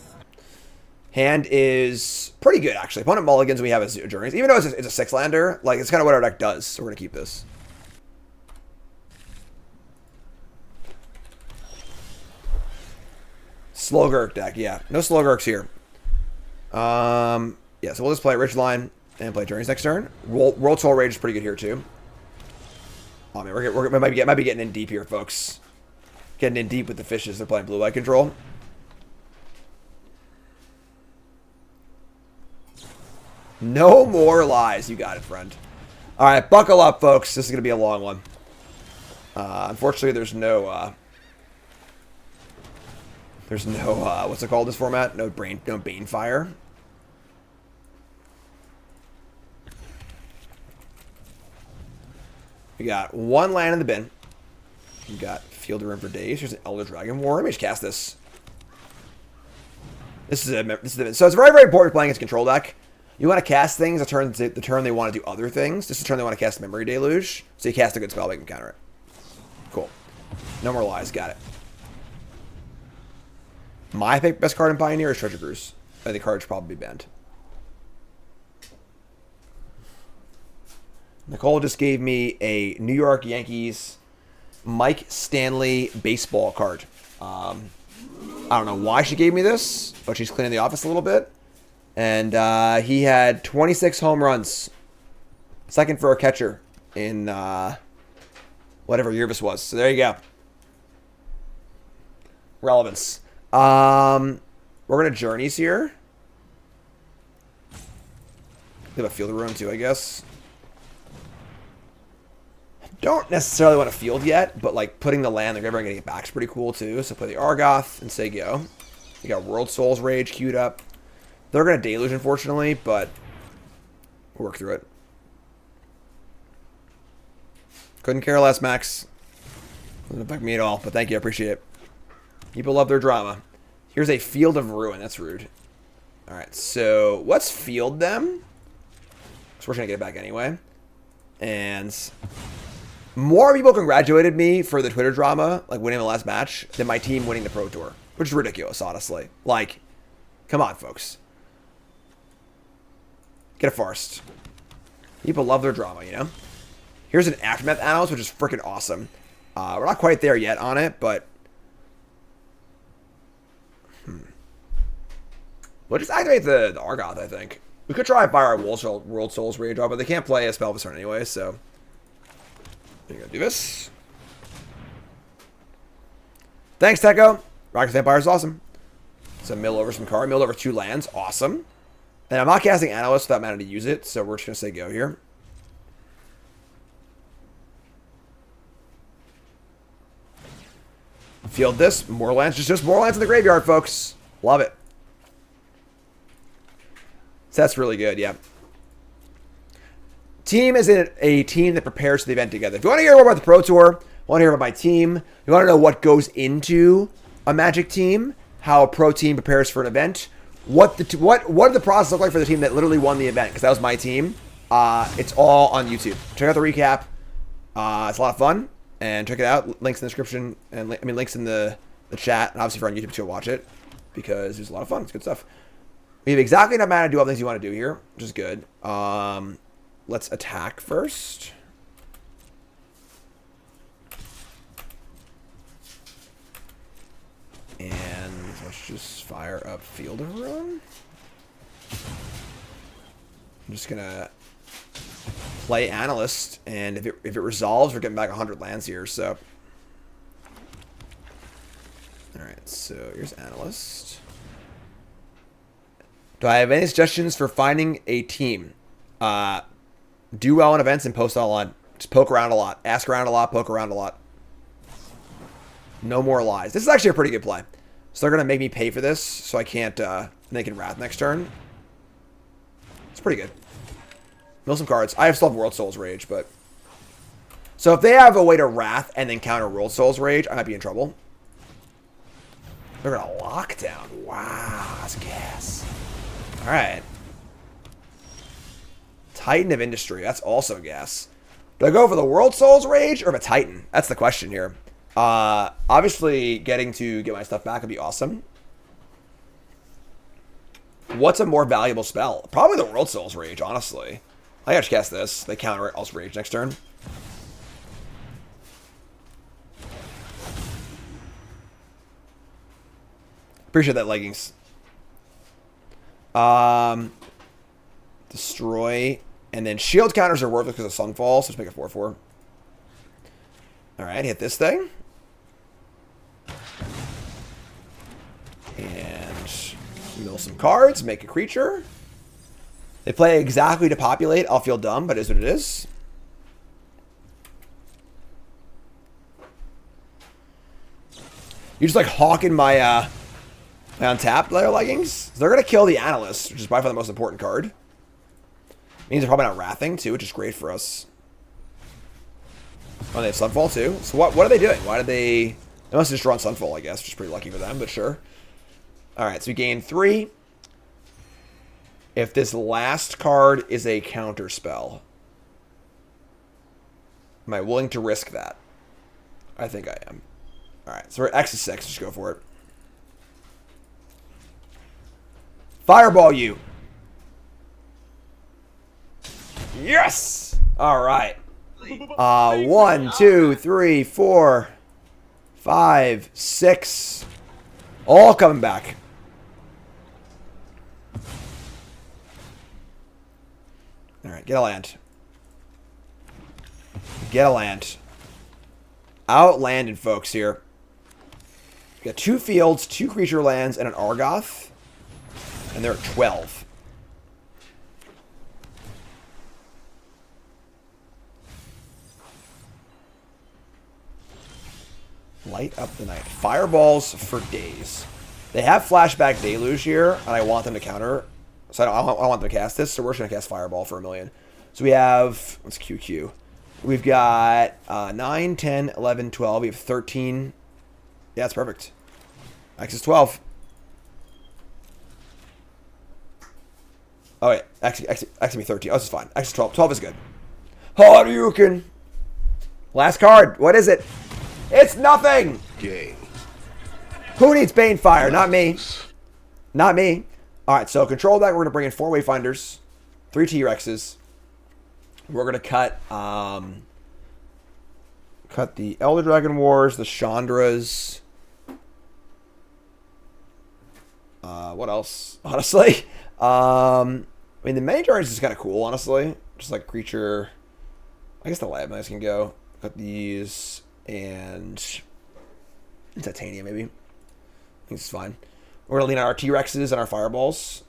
Hand is pretty good, actually. Opponent mulligans we have as Journeys. Even though it's a 6-lander, like, it's kind of what our deck does, so we're going to keep this. Slogurk deck, yeah. No Slogurks here. Yeah, so we'll just play Ridgeline and play Journeys next turn. World Soul Rage is pretty good here, too. Oh, man, we might be getting in deep here, folks. Getting in deep with the fishes. They're playing blue-white control. No more lies. You got it, friend. All right, buckle up, folks. This is going to be a long one. Unfortunately, there's no... what's it called, this format? No Banefire. We got 1 land in the bin. We got Field of Ruin for days. Here's an Elder Dragon War. Let me just cast this. This is so it's very, very important playing against control deck. You want to cast things the turn they want to do other things. This is the turn they want to cast Memory Deluge. So you cast a good spell, they can counter it. Cool. No more lies. Got it. My pick best card in Pioneer is Treasure Cruise. I think the card should probably be banned. Nicole just gave me a New York Yankees Mike Stanley baseball card. I don't know why she gave me this, but she's cleaning the office a little bit. And he had 26 home runs. Second for a catcher in whatever year this was. So there you go. Relevance. We're going to Journeys here. We have a Field of Ruin too, I guess. Don't necessarily want to field yet, but like putting the land, the graveyard, and getting it back is pretty cool too. So play the Argoth and say go. You got World Souls Rage queued up. They're going to Deluge, unfortunately, but we'll work through it. Couldn't care less, Max. Doesn't affect me at all, but thank you. I appreciate it. People love their drama. Here's a Field of Ruin. That's rude. All right, so let's field them. So we're going to get it back anyway. And more people congratulated me for the Twitter drama, like winning the last match, than my team winning the Pro Tour, which is ridiculous, honestly. Like, come on, folks. Get a forest. People love their drama, you know? Here's an Aftermath Annals, which is freaking awesome. We're not quite there yet on it, but... We'll just activate the Argoth, I think. We could try and fire our World Souls Rage off, but they can't play a spell of a turn anyway, so... You're gonna do this. Thanks, Techo. Rocket Vampire is awesome. So mill over some card. Milled over 2 lands. Awesome. And I'm not casting Analyst without mana to use it, so we're just going to say go here. Field this. More lands. Just more lands in the graveyard, folks. Love it. So that's really good, yeah. Team is a team that prepares for the event together. If you want to hear more about the Pro Tour, want to hear about my team, you want to know what goes into a Magic team, how a pro team prepares for an event, what did the process look like for the team that literally won the event, because that was my team. It's all on YouTube. Check out the recap. It's a lot of fun, and check it out. Links in the description, and links in the chat, and obviously if you're on YouTube to watch it, because it's a lot of fun. It's good stuff. We have exactly enough mana to do all the things you want to do here, which is good. Let's attack first. And let's just fire up Field of Ruin. I'm just gonna play Analyst, and if it resolves, we're getting back 100 lands here. So, all right. So here's Analyst. Do I have any suggestions for finding a team? Do well in events and post online. Just poke around a lot, ask around a lot, poke around a lot. No more lies. This is actually a pretty good play. So they're going to make me pay for this, so I can't Naked Wrath next turn. It's pretty good. Mill some cards. I still have World Soul's Rage, but... So if they have a way to Wrath and then counter World Soul's Rage, I might be in trouble. They're going to lock down. Wow, that's gas. Alright. Titan of Industry. That's also gas. Do I go for the World Soul's Rage or a Titan? That's the question here. Obviously, getting to get my stuff back would be awesome. What's a more valuable spell? Probably the World Soul's Rage, honestly. I gotta cast this. They counter Elf's Rage next turn. Appreciate that, leggings. Destroy. And then shield counters are worthless because of Sunfall, so let's make a 4/4. Alright, hit this thing. And mill some cards, make a creature. They play exactly to populate. I'll feel dumb, but it is what it is. You're just like hawking my my untapped layer leggings. They're gonna kill the Analyst, which is by far the most important card. Means they're probably not wrathing too, which is great for us. Oh, they have Sunfall too. So what are they doing? Why did they? They must have just drawn Sunfall, I guess, which is pretty lucky for them, but sure. All right, so we gain 3. If this last card is a counter spell, am I willing to risk that? I think I am. All right, so we're at X is 6. Just go for it. Fireball you. Yes. All right. 1, 2, 3, 4, 5, 6. All coming back. All right, get a land. Get a land. Outlanded, folks, here. We got 2 fields, 2 creature lands, and an Argoth. And they're at 12. Light up the night. Fireballs for days. They have Flashback Deluge here, and I want them to counter. So I don't want them to cast this, so we're just going to cast Fireball for 1,000,000. So we have, what's QQ? We've got 9, 10, 11, 12. We have 13. Yeah, that's perfect. X is 12. Oh, wait. X can be 13. Oh, this is fine. X is 12. 12 is good. Hadouken! Last card. What is it? It's nothing! Game. Who needs Banefire? Not me. Not me. Alright, so control deck, we're going to bring in 4 Wayfinders, 3 T-Rexes. We're going to cut the Elder Dragon Wars, the Chandras. What else? Honestly. I mean, the Many Giants is kind of cool, honestly. Just like creature. I guess the Lab Knights can go. Cut these. And Titanium, maybe. I think it's fine. We're going to lean on our T-Rexes and our Fireballs.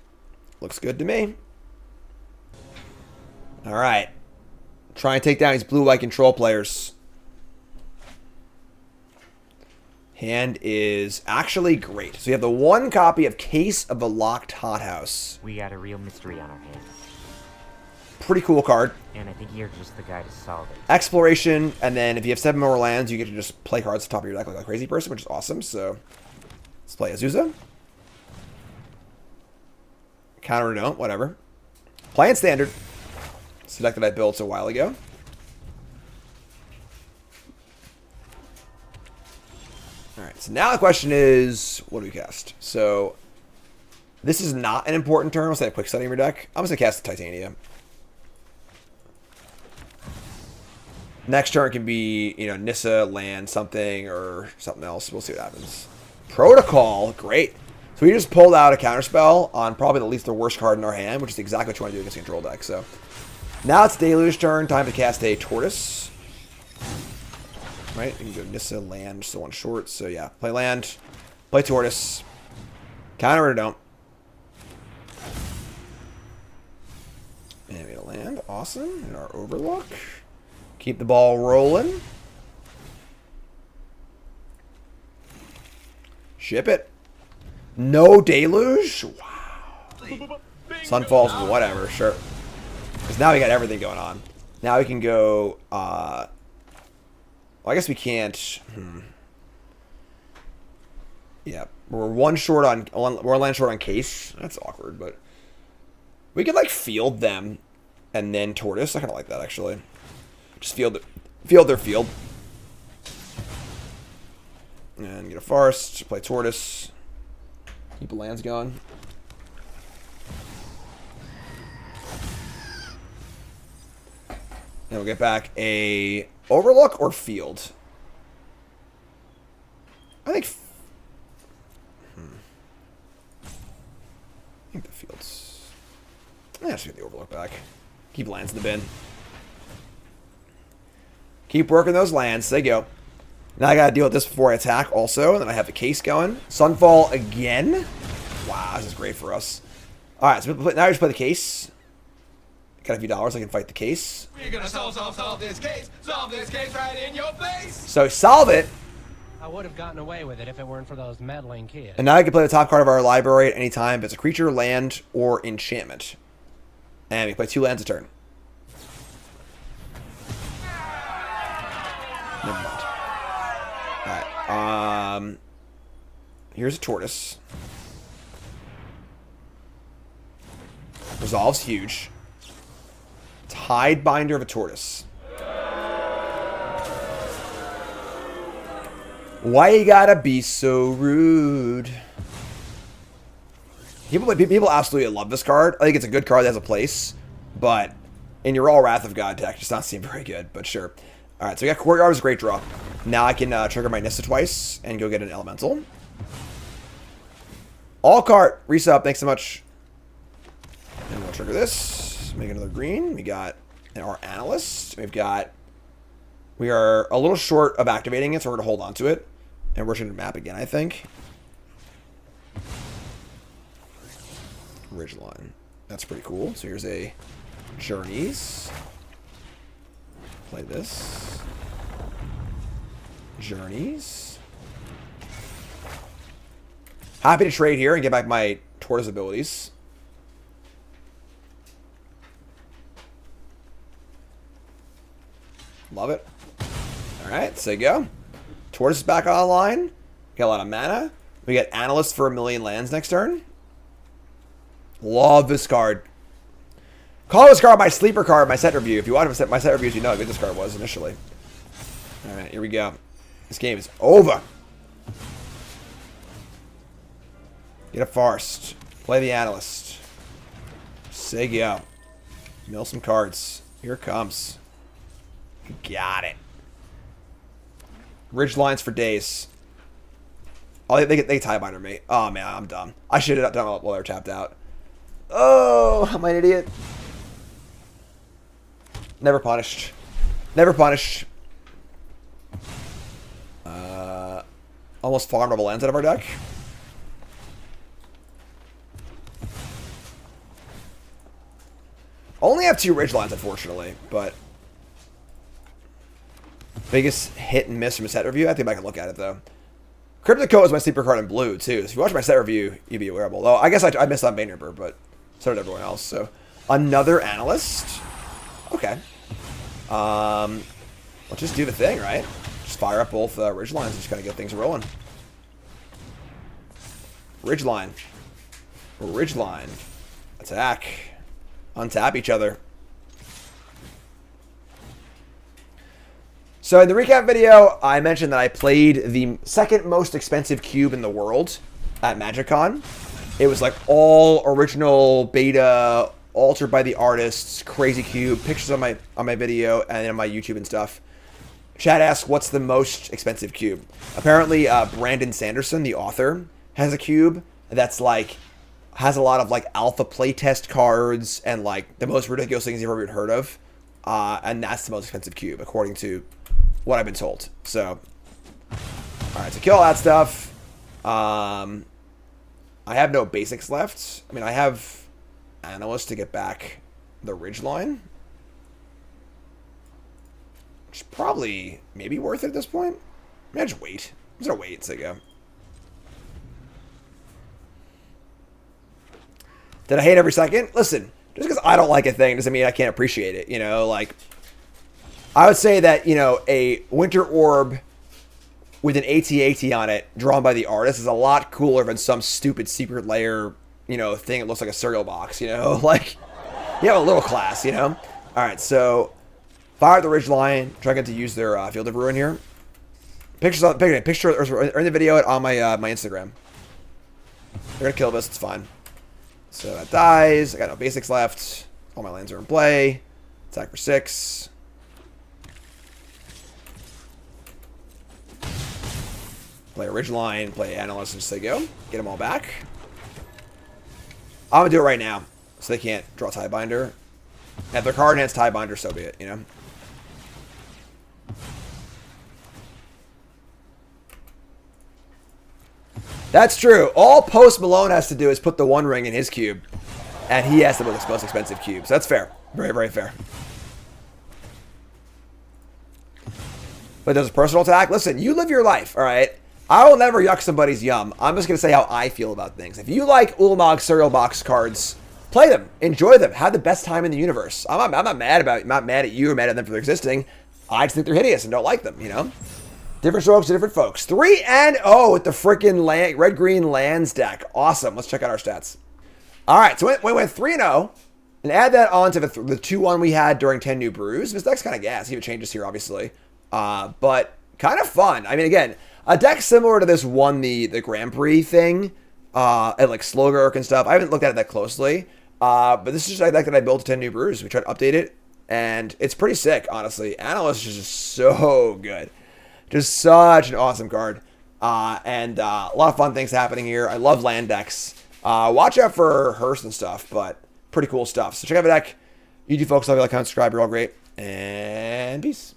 Looks good to me. All right. Try and take down these blue-white control players. Hand is actually great. So you have the one copy of Case of the Locked Hothouse. We got a real mystery on our hands. Pretty cool card. And I think you're just the guy to solve it. Exploration, and then if you have 7 more lands, you get to just play cards at the top of your deck like a crazy person, which is awesome. So let's play Azusa. Counter or don't, whatever. Playing Standard. It's the deck that I built a while ago. Alright, so now the question is, what do we cast? So, this is not an important turn. Let's say a quick study in your deck. I'm just going to cast the Titania. Next turn can be, you know, Nissa, land, something, or something else. We'll see what happens. Protocol, great. So we just pulled out a counterspell on probably the worst card in our hand, which is exactly what you want to do against a control deck. So, now it's Deluge turn. Time to cast a Tortoise. Right, you can go Nissa, land, just the one short. So yeah, play land, play Tortoise, counter or don't. And we get a land, awesome. And our Overlook. Keep the ball rolling. Ship it. No Deluge? Wow. Sunfalls, whatever, sure. Because now we got everything going on. Now we can go, well, I guess we can't. Yeah, we're one land short on Case. That's awkward, but we could like field them and then Tortoise. I kind of like that actually. Just field their field, and get a Forest. Play Tortoise. Keep the lands going. And we'll get back a Overlook or Field. I think the Field's... I just get the Overlook back. Keep lands in the bin. Keep working those lands. There you go. Now I gotta deal with this before I attack also. And then I have the Case going. Sunfall again. Wow, this is great for us. Alright, so now I just play the Case. Got a few dollars, I can fight the Case. We're gonna solve this case right in your face. So solve it. I would have gotten away with it if it weren't for those meddling kids. And now I can play the top card of our library at any time if it's a creature, land, or enchantment. And we play 2 lands a turn. Never mind. Alright. Here's a Tortoise. Resolve's huge. Tidebinder of a Tortoise. Why you gotta be so rude? People absolutely love this card. I think it's a good card that has a place, but in your all Wrath of God deck, it does not seem very good, but sure. Alright, so we got Courtyard was a great draw. Now I can trigger my Nissa twice and go get an Elemental. All cart, resub, thanks so much. And we'll trigger this. Make another green. We got our Analyst. We are a little short of activating it, so we're going to hold on to it. And we're going to map again, I think. Ridgeline. That's pretty cool. So here's a Journeys. Play this. Journeys. Happy to trade here and get back my Tortoise abilities. Love it. Alright, so you go. Tortoise is back online. Got a lot of mana. We get Analyst for 1,000,000 lands next turn. Love this card. Call this card my sleeper card, my set review. If you watch my set reviews, you know how good this card was initially. Alright, here we go. This game is over. Get a Forest. Play the Analyst. Say go. Mill some cards. Here it comes. Got it. Ridge lines for days. Oh, they tie binder me. Oh man, I'm dumb. I should have done it while they're tapped out. Oh, I'm an idiot. Never punished. Never punished. almost farmable lands out of our deck. Only have 2 ridge lines, unfortunately, but biggest hit and miss from a set review. I think I can look at it though. Cryptic Coat is my sleeper card in blue too. So if you watch my set review, you'd be awareable. Though I guess I missed on Banerber, but so did everyone else. So another analyst. Okay. Let's just do the thing, right? Just fire up both ridge lines and just kind of get things rolling. Ridge line. Ridge line. Attack. Untap each other. So in the recap video, I mentioned that I played the second most expensive cube in the world at MagicCon. It was like all original beta, altered by the artists, crazy cube, pictures on my video and on my YouTube and stuff. Chat asks, what's the most expensive cube? Apparently, Brandon Sanderson, the author, has a cube that's like, has a lot of like alpha playtest cards and like the most ridiculous things you've ever even heard of. And that's the most expensive cube, according to what I've been told. So, alright, so kill all that stuff. I have no basics left. I mean, I have Analyst to get back the ridge line. Which is probably maybe worth it at this point. I mean, I just wait. I'm just gonna wait so go. Did I hate every second? Listen, just because I don't like a thing doesn't mean I can't appreciate it. You know, like, I would say that, you know, a Winter Orb with an AT-AT on it, drawn by the artist, is a lot cooler than some stupid secret layer, you know, thing that looks like a cereal box, you know? Like, you have a little class, you know? Alright, so, fire the ridge line, try to get to use their Field of Ruin here. Pictures on, picture or in the video on my my Instagram. They're gonna kill this, it's fine. So that dies. I got no basics left. All my lands are in play. Attack for 6. Play a ridge line, play analyst, and just say go. Get them all back. I'm gonna do it right now, so they can't draw Tiebinder. If their card has Tiebinder, so be it, you know? That's true. All Post Malone has to do is put the One Ring in his cube, and he has the most expensive cube. So that's fair. Very, very fair. But does a personal attack? Listen, you live your life, all right? I will never yuck somebody's yum. I'm just going to say how I feel about things. If you like Ulamog cereal box cards, play them. Enjoy them. Have the best time in the universe. I'm not mad at you or mad at them for their existing. I just think they're hideous and don't like them, you know? Different strokes to different folks. 3-0 with the freaking red-green lands deck. Awesome. Let's check out our stats. All right, so we went 3-0. And add that on to the 2-1 we had during 10 new brews. This deck's kind of gas. Even changes here, obviously. But kind of fun. I mean, again, a deck similar to this won the Grand Prix thing. And like Slogurk and stuff. I haven't looked at it that closely. But this is just a deck that I built to 10 new brews. We tried to update it. And it's pretty sick, honestly. Analyst is just so good. Just such an awesome card. And a lot of fun things happening here. I love land decks. Watch out for Hearst and stuff, but pretty cool stuff. So check out the deck. You two folks, love you, like, comment, subscribe. You're all great. And peace.